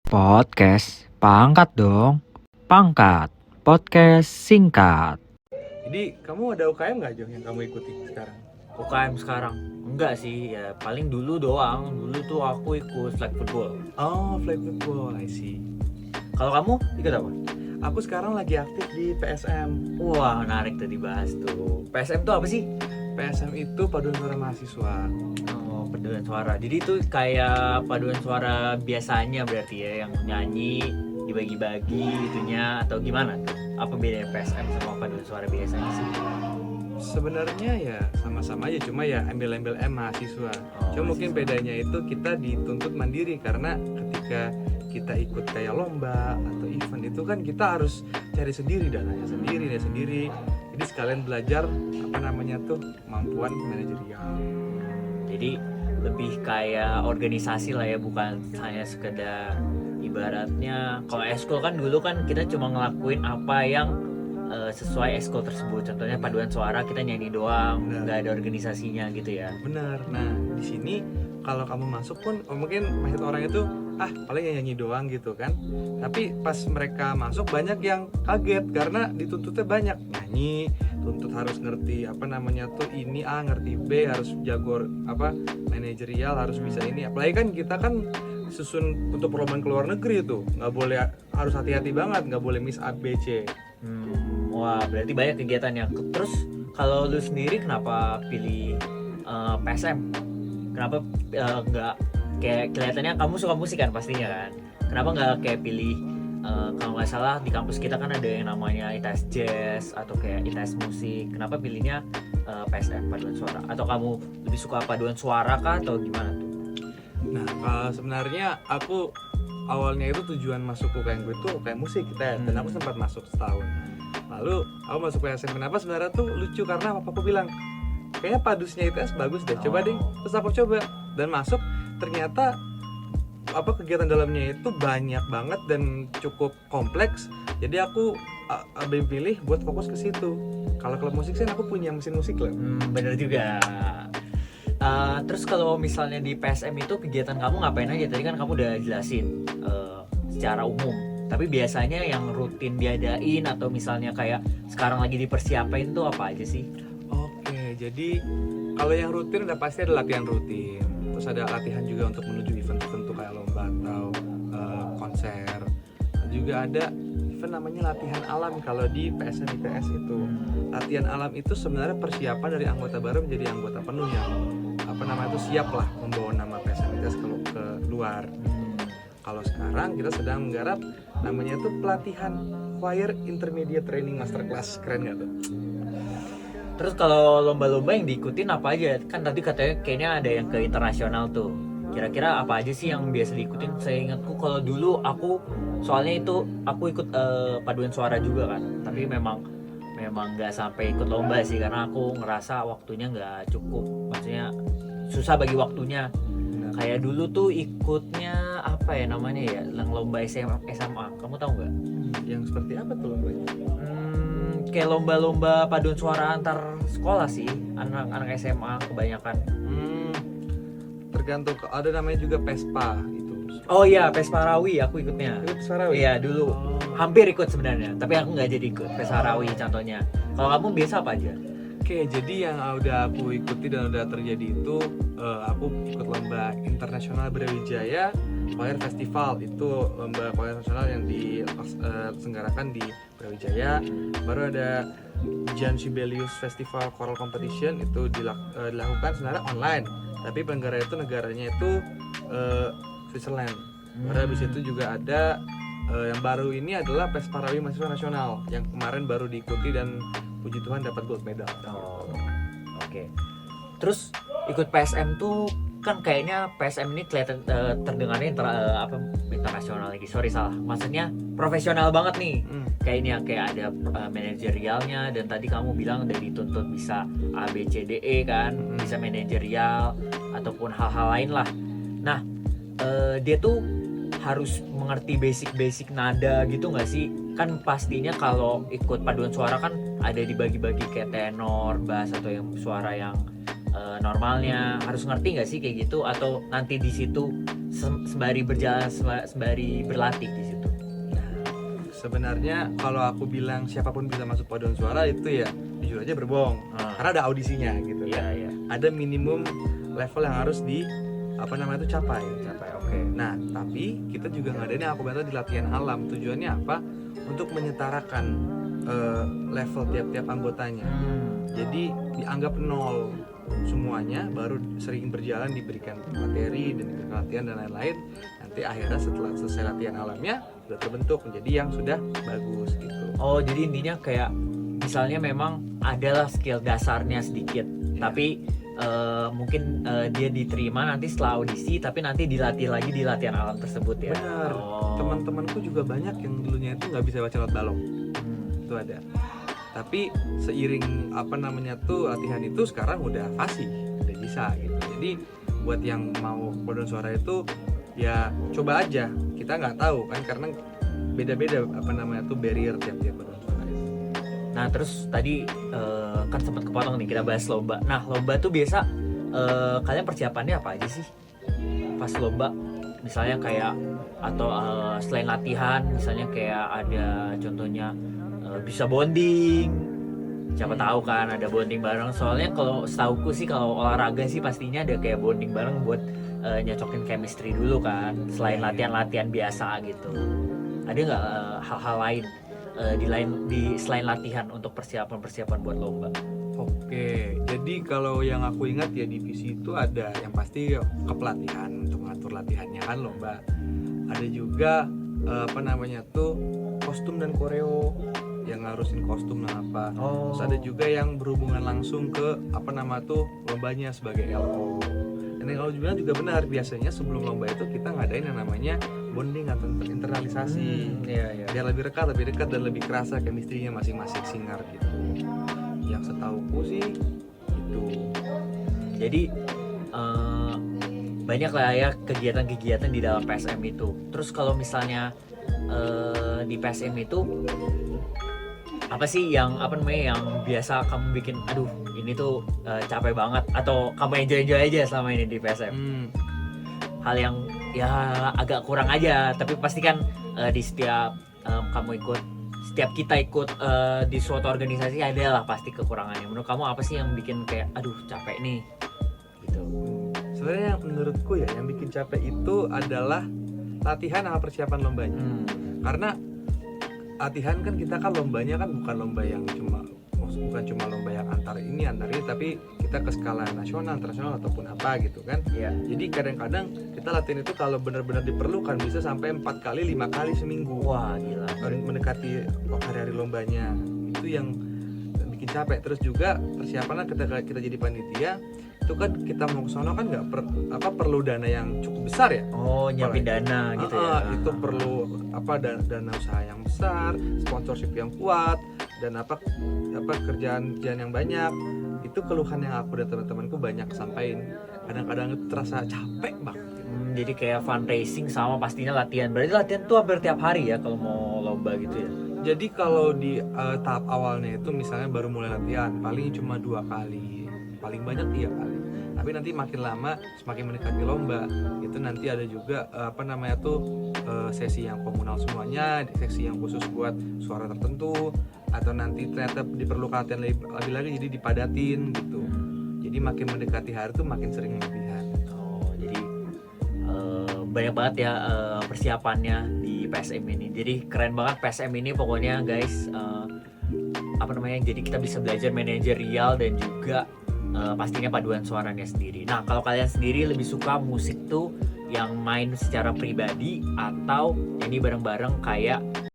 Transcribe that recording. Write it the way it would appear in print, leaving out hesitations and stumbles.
Podcast, pangkat dong. Pangkat, podcast singkat. Jadi kamu ada UKM nggak Jong yang kamu ikuti sekarang? UKM sekarang enggak sih, ya paling dulu doang. Dulu tuh aku ikut flag football. Oh, flag football, I see. Kalau kamu ikut apa? Aku sekarang lagi aktif di PSM. Wah, menarik tuh dibahas tuh. PSM tuh apa sih? PSM itu Paduan Suara Mahasiswa. Oh, paduan suara. Jadi itu kayak paduan suara biasanya berarti ya, yang nyanyi dibagi-bagi itunya atau gimana tuh? Apa bedanya PSM sama paduan suara biasanya sih? Sebenarnya ya sama-sama aja, cuma ya embel-embel M mahasiswa. Oh, Cuma mungkin mahasiswa. bedanya itu kita dituntut mandiri karena ketika kita ikut kayak lomba atau event itu kan kita harus cari sendiri dananya sendiri. Jadi sekalian belajar kemampuan manajerial. Jadi lebih kayak organisasi lah ya, bukan hanya sekedar ibaratnya kalau eskul kan dulu kan kita cuma ngelakuin apa yang sesuai eskul tersebut. Contohnya paduan suara kita nyanyi doang, Benar. nggak ada organisasinya gitu ya. Benar. Nah, di sini kalau kamu masuk pun mungkin maksud orang itu paling nyanyi doang gitu kan. Tapi pas mereka masuk banyak yang kaget karena dituntutnya banyak nyanyi, tuntut harus ngerti ini A, ngerti B, harus jago manajerial, harus bisa ini. Apalagi kan kita kan susun untuk perlombaan ke luar negeri itu nggak boleh, harus hati-hati banget, nggak boleh miss A, B, C. Wah, berarti banyak kegiatannya. Terus kalau lu sendiri kenapa pilih PSM? Kenapa nggak kayak kelihatannya kamu suka musik kan pastinya kan? Kenapa nggak kayak pilih kalau nggak salah di kampus kita kan ada yang namanya ITS Jazz atau kayak ITS Musik. Kenapa pilihnya PSM paduan suara? Atau kamu lebih suka paduan suara kah atau gimana tuh? Nah, kalau sebenarnya aku awalnya itu tujuan masuk UKM gue itu UKM musik kita, dan aku sempat masuk setahun. Lalu aku masuk PSM, kenapa sebenarnya tuh lucu karena papaku bilang kayaknya padusnya ITS bagus deh, coba deh. Terus aku coba dan masuk, ternyata kegiatan dalamnya itu banyak banget dan cukup kompleks. Jadi aku lebih pilih buat fokus ke situ. Kalau klub musik sih aku punya mesin musik lah. Bener juga. Terus kalau misalnya di PSM itu kegiatan kamu ngapain aja? Tadi kan kamu udah jelasin secara umum. Tapi biasanya yang rutin diadain atau misalnya kayak sekarang lagi dipersiapin tuh apa aja sih? Oke, jadi kalau yang rutin udah pasti ada latihan rutin. Terus ada latihan juga untuk menuju event tertentu kayak lomba atau konser. Juga ada event namanya latihan alam kalau di PSM ITS itu. Latihan alam itu sebenarnya persiapan dari anggota baru menjadi anggota penuh yang siap lah membawa nama PSM ITS ke luar. Kalau sekarang kita sedang menggarap namanya itu pelatihan Choir Intermediate Training Masterclass. Keren gak tuh? Terus kalau lomba-lomba yang diikutin apa aja? Kan tadi katanya kayaknya ada yang ke internasional tuh. Kira-kira apa aja sih yang biasa diikutin? Saya ingatku kalau dulu soalnya aku ikut paduan suara juga kan. Tapi memang nggak sampai ikut lomba sih karena aku ngerasa waktunya nggak cukup. Maksudnya susah bagi waktunya. Kayak dulu tuh ikutnya apa ya namanya ya, yang lomba SMA. Kamu tahu nggak? Yang seperti apa tuh lombanya? Kayak lomba-lomba paduan suara antar sekolah sih, anak-anak SMA kebanyakan. Tergantung, ada namanya juga PESPA itu. Oh iya, Pesparawi aku ikutnya. Itu PESPA. Iya dulu, hampir ikut sebenarnya, tapi aku nggak jadi ikut Pesparawi contohnya. Kalau kamu biasa apa aja? Oke, jadi yang udah aku ikuti dan udah terjadi itu aku ikut lomba internasional Brawijaya Choir Festival. Itu lomba choir nasional yang diselenggarakan di Brawijaya. Baru ada Jan Sibelius Festival Choral Competition, itu dilakukan sebenarnya online, tapi penyelenggara itu negaranya itu Switzerland. Baru habis itu juga ada yang baru ini adalah Pesparawi Mahasiswa Nasional yang kemarin baru diikuti dan puji Tuhan dapat gold medal. Oke. Terus ikut PSM tuh kan kayaknya PSM ini kelihatan terdengarnya internasional lagi. Sorry salah. Maksudnya profesional banget nih. Kayaknya kayak ada manajerialnya, dan tadi kamu bilang udah dituntut bisa A B C D E kan, bisa manajerial ataupun hal-hal lain lah. Nah, dia tuh harus mengerti basic nada gitu nggak sih? Kan pastinya kalau ikut paduan suara kan ada dibagi-bagi kayak tenor, bass atau yang suara yang normalnya, harus ngerti nggak sih kayak gitu? Atau nanti di situ sembari berjalan, sembari berlatih di situ? Sebenarnya kalau aku bilang siapapun bisa masuk paduan suara itu ya jujur aja berbohong. Karena ada audisinya gitu Iya, kan. iya. Ada minimum level yang harus capai. Oke. Nah, tapi kita juga ngadain yang aku bantu di latihan alam. Tujuannya apa? Untuk menyetarakan level tiap-tiap anggotanya. Jadi dianggap nol semuanya, baru sering berjalan diberikan materi dan diberikan latihan dan lain-lain. Nanti akhirnya setelah selesai latihan alamnya sudah terbentuk menjadi yang sudah bagus gitu. Oh, jadi intinya kayak misalnya memang adalah skill dasarnya sedikit, tapi mungkin dia diterima nanti setelah audisi, tapi nanti dilatih lagi di latihan alam tersebut ya. Benar. Oh. Teman-temanku juga banyak yang dulunya itu nggak bisa baca not balok. Itu ada. Tapi seiring latihan itu sekarang udah fasih, udah bisa gitu. Jadi buat yang mau paduan suara itu ya coba aja. Kita nggak tahu kan karena beda-beda barrier tiap-tiap paduan suara itu. Nah, terus tadi kan sempat kepotong nih, kita bahas lomba. Nah, lomba tuh biasa kalian persiapannya apa aja sih pas lomba? Misalnya kayak atau selain latihan, misalnya kayak ada contohnya bisa bonding. Siapa tahu kan ada bonding bareng. Soalnya kalau setauku sih kalau olahraga sih pastinya ada kayak bonding bareng buat nyocokin chemistry dulu kan. Selain latihan-latihan biasa gitu. Ada nggak hal-hal lain selain latihan untuk persiapan buat lomba? Oke, jadi kalau yang aku ingat ya divisi itu ada yang pasti kepelatihan untuk mengatur latihannya kan lomba. Ada juga kostum dan koreo yang ngarusin kostum dan apa. Terus ada juga yang berhubungan langsung ke lombanya sebagai LO. Dan kalau juga benar biasanya sebelum lomba itu kita ngadain yang namanya bonding atau internalisasi. Biar lebih dekat dan lebih kerasa chemistry-nya masing-masing singer gitu. Yang setauku sih itu. Jadi banyak lah ya kegiatan-kegiatan di dalam PSM itu. Terus kalau misalnya di PSM itu apa sih yang biasa kamu bikin aduh ini tuh capek banget atau kamu enjoy aja selama ini di PSM? Hal yang ya agak kurang aja, tapi pasti kan di setiap setiap kita ikut di suatu organisasi ada lah pasti kekurangannya. Menurut kamu apa sih yang bikin kayak aduh capek nih gitu? Sebenarnya menurutku ya yang bikin capek itu adalah latihan sama persiapan lombanya. Karena latihan kan kita kan lombanya kan bukan lomba yang bukan cuma lomba yang antar ini tapi kita ke skala nasional, internasional ataupun apa gitu kan. Jadi kadang-kadang kita latihan itu kalau benar-benar diperlukan bisa sampai 4 kali 5 kali seminggu. Wah gila. Mendekati hari-hari lombanya itu yang bikin capek. Terus juga persiapannya ketika kita jadi panitia itu kan kita mau ke sono kan perlu dana yang cukup besar ya. Nyiapin dana gitu ya. Itu perlu dana usaha yang besar, sponsorship yang kuat dan kerjaan yang banyak. Itu keluhan yang aku dan teman-temanku banyak sampaikan. Kadang-kadang itu terasa capek banget. Jadi kayak fundraising sama pastinya latihan. Berarti latihan tuh hampir tiap hari ya kalau mau lomba gitu ya. Jadi kalau di tahap awalnya itu misalnya baru mulai latihan paling cuma 2 kali, paling banyak 3 kali. Tapi nanti makin lama semakin mendekati lomba itu nanti ada juga sesi yang komunal semuanya, sesi yang khusus buat suara tertentu, atau nanti ternyata diperlukan latihan lebih lagi jadi dipadatin gitu. Jadi makin mendekati hari itu makin sering latihan. Jadi banyak banget ya persiapannya di PSM ini. Jadi keren banget PSM ini pokoknya guys. Jadi kita bisa belajar manajerial dan juga pastinya paduan suaranya sendiri. Nah, kalau kalian sendiri lebih suka musik tuh yang main secara pribadi atau nyanyi bareng-bareng kayak